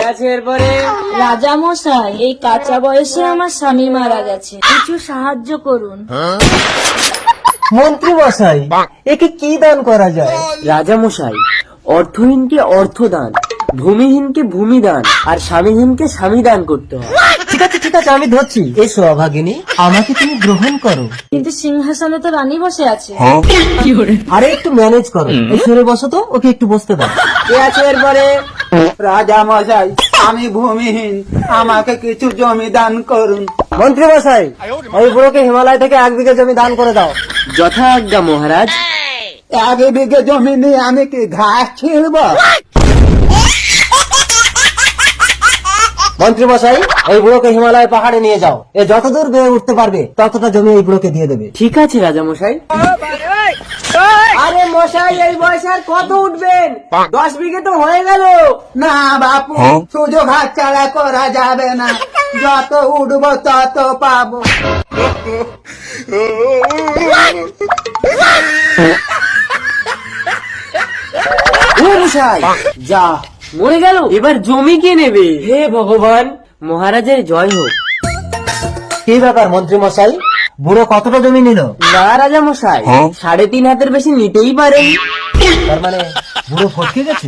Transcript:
আছে এরপরে? রাজা মশাই, এই কাঁচা বয়সে আমার স্বামী মারা গেছে, কিছু সাহায্য করুন। মন্ত্রী মশাই, একে কি দান করা যায়? রাজা মশাই, অর্থহীনকে অর্থদান, ভূমিহীনকে ভূমি দান, আর স্বামীহীনকে স্বামী দান করতে হয়। ঠিক আছে, আমি ধরছি। এসো অভাগিনী, আমাকে তুমি গ্রহণ করো। কিন্তু সিংহাসনে তো রানী বসে আছে। আরে একটু ম্যানেজ করো। এই সরে বসো তো, ওকে একটু বসতে দাও। কে আছে এরপরে? রাজা মশাই, আমি ভূমিহীন, আমাকে কিছু জমি দান করুন। মন্ত্রী মশাই, ওই বুড়োকে হিমালয় থেকে 1 বিঘা জমি দান করে দাও। যথা আজ্ঞা মহারাজ। 1 বিঘে জমি নিয়ে আমি কি ঘাস ছিঁড়ব? মন্ত্রী মশাই, ওই বুড়োকে হিমালয় পাহাড়ে নিয়ে যাও। এ যতদূর বেয়ে উঠতে পারবে ততটা জমি এই বুড়োকে দিয়ে দেবে। ঠিক আছে রাজা মশাই। আরে মশাই, এই বয়সে আর কত উঠবেন? 10 বিঘে তো হয়ে গেল। না বাপু, সুযোগ হাতছাড়া করা যাবে না। যত উঠবো তত পাবো। ও মশাই, যা মরে গেল, এবার জমি কে নেবে? হে ভগবান, মহারাজের জয় হোক। কি ব্যাপার মন্ত্রী মশাই, বুড়ো কতটা জমি নিল? না রাজা মশাই, 3.5 হাতের বেশি নিতেই পারেন। তার মানে বুড়ো ফটকে গেছে।